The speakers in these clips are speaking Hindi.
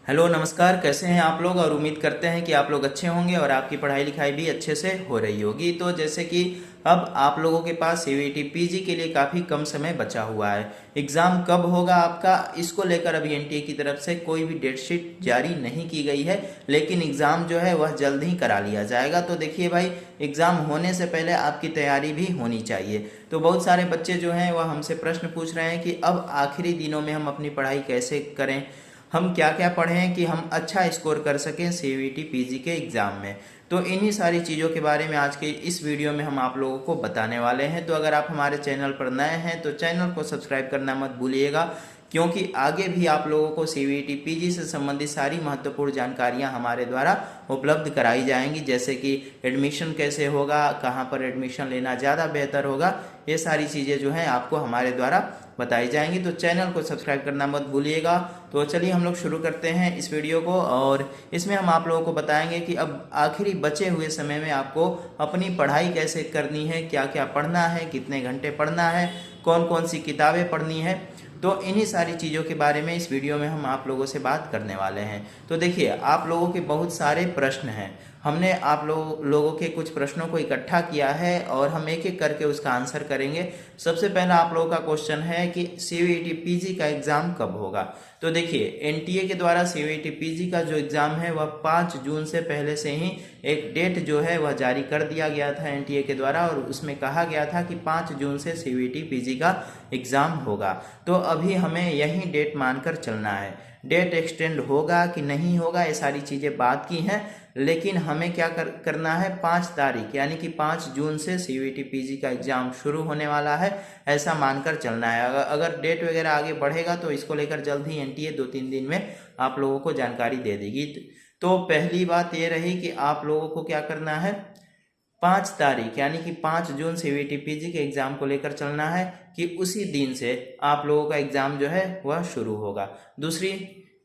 हेलो नमस्कार, कैसे हैं आप लोग। और उम्मीद करते हैं कि आप लोग अच्छे होंगे और आपकी पढ़ाई लिखाई भी अच्छे से हो रही होगी। तो जैसे कि अब आप लोगों के पास सीवीटी पीजी के लिए काफ़ी कम समय बचा हुआ है। एग्ज़ाम कब होगा आपका, इसको लेकर अभी एनटीए की तरफ से कोई भी डेट शीट जारी नहीं की गई है, लेकिन एग्ज़ाम जो है वह जल्द ही करा लिया जाएगा। तो देखिए भाई, एग्ज़ाम होने से पहले आपकी तैयारी भी होनी चाहिए। तो बहुत सारे बच्चे जो हैं वह हमसे प्रश्न पूछ रहे हैं कि अब आखिरी दिनों में हम अपनी पढ़ाई कैसे करें, हम क्या क्या पढ़ें कि हम अच्छा स्कोर कर सकें सीवीटी पीजी के एग्ज़ाम में। तो इन्हीं सारी चीज़ों के बारे में आज के इस वीडियो में हम आप लोगों को बताने वाले हैं। तो अगर आप हमारे चैनल पर नए हैं तो चैनल को सब्सक्राइब करना मत भूलिएगा, क्योंकि आगे भी आप लोगों को सीवीटी पीजी से संबंधित सारी महत्वपूर्ण जानकारियां हमारे द्वारा उपलब्ध कराई जाएंगी। जैसे कि एडमिशन कैसे होगा, कहां पर एडमिशन लेना ज़्यादा बेहतर होगा, ये सारी चीज़ें जो हैं आपको हमारे द्वारा बताई जाएंगी। तो चैनल को सब्सक्राइब करना मत भूलिएगा। तो चलिए हम लोग शुरू करते हैं इस वीडियो को, और इसमें हम आप लोगों को बताएंगे कि अब आखिरी बचे हुए समय में आपको अपनी पढ़ाई कैसे करनी है, क्या क्या पढ़ना है, कितने घंटे पढ़ना है, कौन कौन सी किताबें पढ़नी है। तो इन्हीं सारी चीज़ों के बारे में इस वीडियो में हम आप लोगों से बात करने वाले हैं। तो देखिए, आप लोगों के बहुत सारे प्रश्न हैं। हमने आप लोगों के कुछ प्रश्नों को इकट्ठा किया है और हम एक एक करके उसका आंसर करेंगे। सबसे पहला आप लोगों का क्वेश्चन है कि सीवीटी पीजी का एग्ज़ाम कब होगा। तो देखिए, एनटीए के द्वारा सीवीटी पीजी का जो एग्ज़ाम है वह 5 जून से पहले से ही एक डेट जो है वह जारी कर दिया गया था एनटीए के द्वारा, और उसमें कहा गया था कि 5 जून से सीवीटी पीजी का एग्ज़ाम होगा। तो अभी हमें यही डेट मानकर चलना है। डेट एक्सटेंड होगा कि नहीं होगा, ये सारी चीज़ें बात की हैं, लेकिन हमें क्या करना है, 5 तारीख यानी कि 5 जून से सीवीटी पीजी का एग्ज़ाम शुरू होने वाला है, ऐसा मानकर चलना है। अगर डेट वगैरह आगे बढ़ेगा तो इसको लेकर जल्द ही एनटीए 2-3 दिन में आप लोगों को जानकारी दे देगी। तो पहली बात ये रही कि आप लोगों को क्या करना है, 5 तारीख यानी कि 5 जून सीवीटी पीजी के एग्ज़ाम को लेकर चलना है कि उसी दिन से आप लोगों का एग्ज़ाम जो है वह शुरू होगा। दूसरी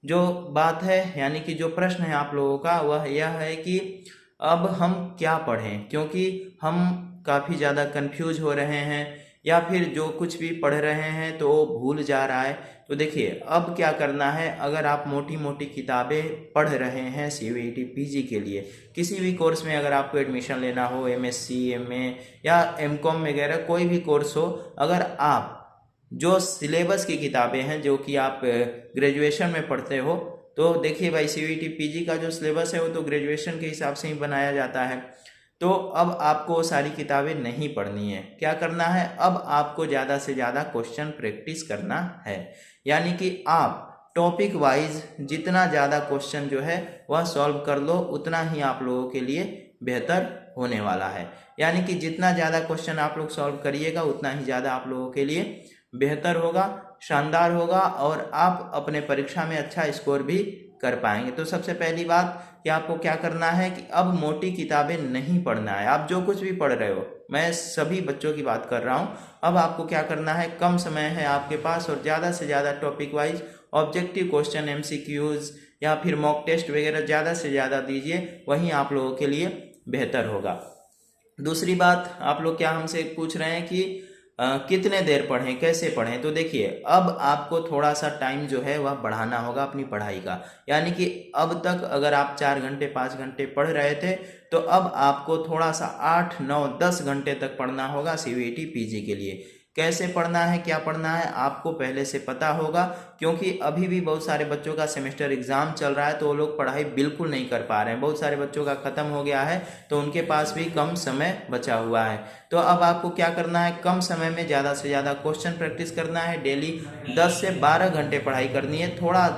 जो बात है, यानी कि जो प्रश्न है आप लोगों का, वह यह है कि अब हम क्या पढ़ें, क्योंकि हम काफ़ी ज़्यादा कंफ्यूज हो रहे हैं, या फिर जो कुछ भी पढ़ रहे हैं तो वो भूल जा रहा है। तो देखिए, अब क्या करना है, अगर आप मोटी मोटी किताबें पढ़ रहे हैं सीवीटी पीजी के लिए, किसी भी कोर्स में अगर आपको एडमिशन लेना हो, एमएससी, एमए या एमकॉम वगैरह कोई भी कोर्स हो, अगर आप जो सिलेबस की किताबें हैं जो कि आप ग्रेजुएशन में पढ़ते हो, तो देखिए भाई, सीवीटी पीजी का जो सिलेबस है वो तो ग्रेजुएशन के हिसाब से ही बनाया जाता है। तो अब आपको सारी किताबें नहीं पढ़नी है। क्या करना है, अब आपको ज़्यादा से ज़्यादा क्वेश्चन प्रैक्टिस करना है, यानी कि आप टॉपिक वाइज जितना ज़्यादा क्वेश्चन जो है वह सॉल्व कर लो, उतना ही आप लोगों के लिए बेहतर होने वाला है। यानी कि जितना ज़्यादा क्वेश्चन आप लोग सॉल्व करिएगा उतना ही ज़्यादा आप लोगों के लिए बेहतर होगा, शानदार होगा, और आप अपने परीक्षा में अच्छा स्कोर भी कर पाएंगे। तो सबसे पहली बात कि आपको क्या करना है कि अब मोटी किताबें नहीं पढ़ना है। आप जो कुछ भी पढ़ रहे हो, मैं सभी बच्चों की बात कर रहा हूँ, अब आपको क्या करना है, कम समय है आपके पास और ज़्यादा से ज़्यादा topic wise objective question, MCQs या फिर मॉक टेस्ट वगैरह ज़्यादा से ज़्यादा दीजिए, वहीं आप लोगों के लिए बेहतर होगा। दूसरी बात, आप लोग क्या हमसे पूछ रहे हैं कि कितने देर पढ़ें, कैसे पढ़ें। तो देखिए, अब आपको थोड़ा सा टाइम जो है वह बढ़ाना होगा अपनी पढ़ाई का। यानी कि अब तक अगर आप 4 घंटे 5 घंटे पढ़ रहे थे, तो अब आपको थोड़ा सा 8 9 10 घंटे तक पढ़ना होगा सीवीटी पीजी के लिए। कैसे पढ़ना है, क्या पढ़ना है, आपको पहले से पता होगा, क्योंकि अभी भी बहुत सारे बच्चों का सेमेस्टर एग्जाम चल रहा है, तो वो लोग पढ़ाई बिल्कुल नहीं कर पा रहे हैं। बहुत सारे बच्चों का ख़त्म हो गया है, तो उनके पास भी कम समय बचा हुआ है। तो अब आपको क्या करना है, कम समय में ज़्यादा से ज़्यादा क्वेश्चन प्रैक्टिस करना है। डेली 10 से 12 घंटे पढ़ाई करनी है। थोड़ा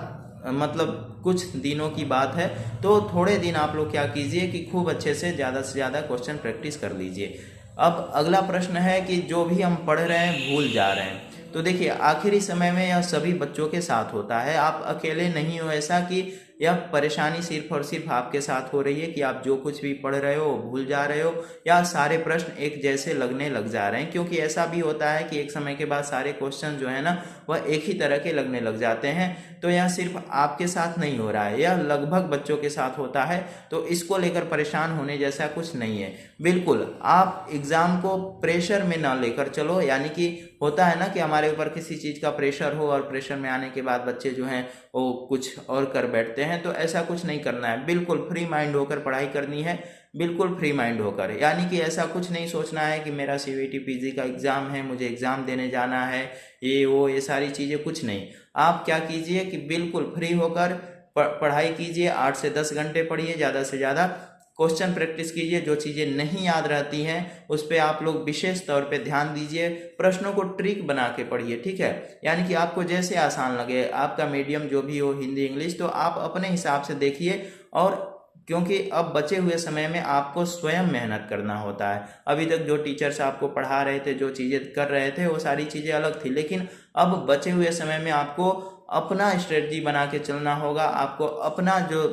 मतलब कुछ दिनों की बात है, तो थोड़े दिन आप लोग क्या कीजिए कि खूब अच्छे से ज़्यादा क्वेश्चन प्रैक्टिस कर लीजिए। अब अगला प्रश्न है कि जो भी हम पढ़ रहे हैं भूल जा रहे हैं। तो देखिए, आखिरी समय में यह सभी बच्चों के साथ होता है, आप अकेले नहीं हो। ऐसा कि यह परेशानी सिर्फ और सिर्फ आपके साथ हो रही है कि आप जो कुछ भी पढ़ रहे हो भूल जा रहे हो, या सारे प्रश्न एक जैसे लगने लग जा रहे हैं। क्योंकि ऐसा भी होता है कि एक समय के बाद सारे क्वेश्चन जो है ना वह एक ही तरह के लगने लग जाते हैं। तो यह सिर्फ आपके साथ नहीं हो रहा है, यह लगभग बच्चों के साथ होता है। तो इसको लेकर परेशान होने जैसा कुछ नहीं है। बिल्कुल आप एग्ज़ाम को प्रेशर में ना लेकर चलो, यानी कि होता है ना कि हमारे ऊपर किसी चीज़ का प्रेशर हो और प्रेशर में आने के बाद बच्चे जो हैं वो कुछ और कर बैठते हैं, हैं, तो ऐसा कुछ नहीं करना है। बिल्कुल फ्री माइंड होकर पढ़ाई करनी है, बिल्कुल फ्री माइंड होकर। यानी कि ऐसा कुछ नहीं सोचना है कि मेरा सीवीटी पीजी का एग्ज़ाम है, मुझे एग्ज़ाम देने जाना है, ये सारी चीज़ें कुछ नहीं। आप क्या कीजिए कि बिल्कुल फ्री होकर पढ़ाई कीजिए, 8 से 10 घंटे पढ़िए, ज़्यादा से ज़्यादा क्वेश्चन प्रैक्टिस कीजिए। जो चीज़ें नहीं याद रहती हैं उस पर आप लोग विशेष तौर पे ध्यान दीजिए। प्रश्नों को ट्रिक बना के पढ़िए, ठीक है। यानी कि आपको जैसे आसान लगे, आपका मीडियम जो भी हो, हिंदी इंग्लिश, तो आप अपने हिसाब से देखिए। और क्योंकि अब बचे हुए समय में आपको स्वयं मेहनत करना होता है। अभी तक जो टीचर्स आपको पढ़ा रहे थे, जो चीज़ें कर रहे थे, वो सारी चीज़ें अलग थी, लेकिन अब बचे हुए समय में आपको अपना स्ट्रेटजी बना के चलना होगा। आपको अपना जो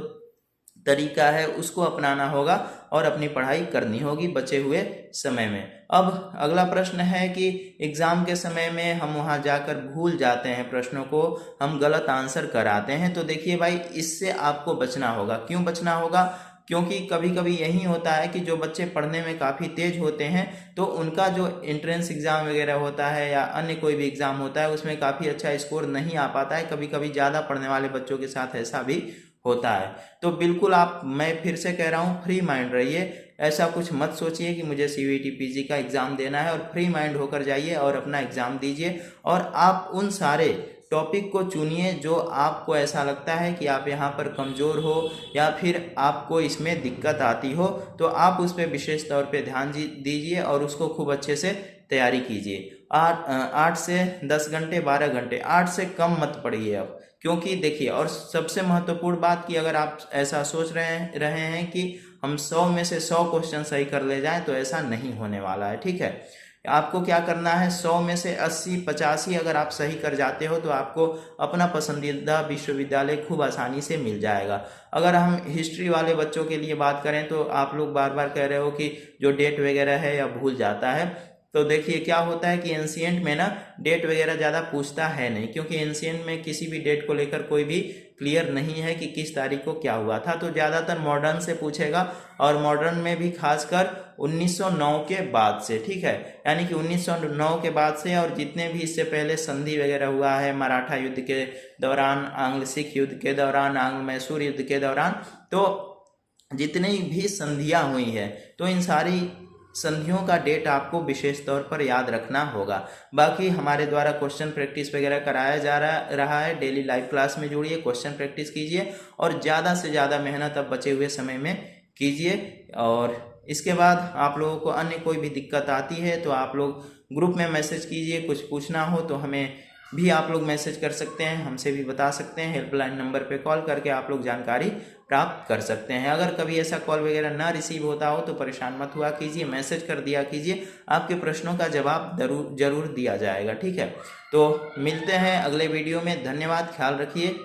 तरीका है उसको अपनाना होगा और अपनी पढ़ाई करनी होगी बचे हुए समय में। अब अगला प्रश्न है कि एग्ज़ाम के समय में हम वहाँ जाकर भूल जाते हैं प्रश्नों को, हम गलत आंसर कराते हैं। तो देखिए भाई, इससे आपको बचना होगा। क्यों बचना होगा? क्योंकि कभी कभी यही होता है कि जो बच्चे पढ़ने में काफ़ी तेज होते हैं, तो उनका जो एंट्रेंस एग्ज़ाम वगैरह होता है या अन्य कोई भी एग्ज़ाम होता है, उसमें काफ़ी अच्छा स्कोर नहीं आ पाता है। कभी कभी ज़्यादा पढ़ने वाले बच्चों के साथ ऐसा भी होता है। तो बिल्कुल मैं फिर से कह रहा हूँ, फ्री माइंड रहिए। ऐसा कुछ मत सोचिए कि मुझे सीवीटी पीजी का एग्ज़ाम देना है, और फ्री माइंड होकर जाइए और अपना एग्ज़ाम दीजिए। और आप उन सारे टॉपिक को चुनिए जो आपको ऐसा लगता है कि आप यहाँ पर कमज़ोर हो या फिर आपको इसमें दिक्कत आती हो, तो आप उस पर विशेष तौर पे ध्यान दीजिए और उसको खूब अच्छे से तैयारी कीजिए। 8 से 10 घंटे, 12 घंटे, 8 से कम मत पढ़िए अब। क्योंकि देखिए, और सबसे महत्वपूर्ण बात कि अगर आप ऐसा सोच रहे हैं कि हम 100 में से 100 क्वेश्चन सही कर ले जाएं, तो ऐसा नहीं होने वाला है, ठीक है। आपको क्या करना है, 100 में से 80, 85 अगर आप सही कर जाते हो तो आपको अपना पसंदीदा विश्वविद्यालय खूब आसानी से मिल जाएगा। अगर हम हिस्ट्री वाले बच्चों के लिए बात करें, तो आप लोग बार बार कह रहे हो कि जो डेट वगैरह है या भूल जाता है, तो देखिए क्या होता है कि एंशिएंट में ना डेट वगैरह ज़्यादा पूछता है नहीं, क्योंकि एंशिएंट में किसी भी डेट को लेकर कोई भी क्लियर नहीं है कि किस तारीख को क्या हुआ था। तो ज़्यादातर मॉडर्न से पूछेगा, और मॉडर्न में भी खासकर 1909 के बाद से, ठीक है। यानी कि 1909 के बाद से, और जितने भी इससे पहले संधि वगैरह हुआ है, मराठा युद्ध के दौरान, आंग्ल सिख युद्ध के दौरान, आंग्ल मैसूर युद्ध के दौरान, तो जितनी भी संधियाँ हुई हैं, तो इन सारी संधियों का डेट आपको विशेष तौर पर याद रखना होगा। बाकी हमारे द्वारा क्वेश्चन प्रैक्टिस वगैरह कराया जा रहा है। डेली लाइव क्लास में जुड़िए, क्वेश्चन प्रैक्टिस कीजिए और ज़्यादा से ज़्यादा मेहनत अब बचे हुए समय में कीजिए। और इसके बाद आप लोगों को अन्य कोई भी दिक्कत आती है तो आप लोग ग्रुप में मैसेज कीजिए। कुछ पूछना हो तो हमें भी आप लोग मैसेज कर सकते हैं, हमसे भी बता सकते हैं। हेल्पलाइन नंबर पे कॉल करके आप लोग जानकारी प्राप्त कर सकते हैं। अगर कभी ऐसा कॉल वगैरह ना रिसीव होता हो तो परेशान मत हुआ कीजिए, मैसेज कर दिया कीजिए, आपके प्रश्नों का जवाब जरूर दिया जाएगा, ठीक है। तो मिलते हैं अगले वीडियो में। धन्यवाद, ख्याल रखिए।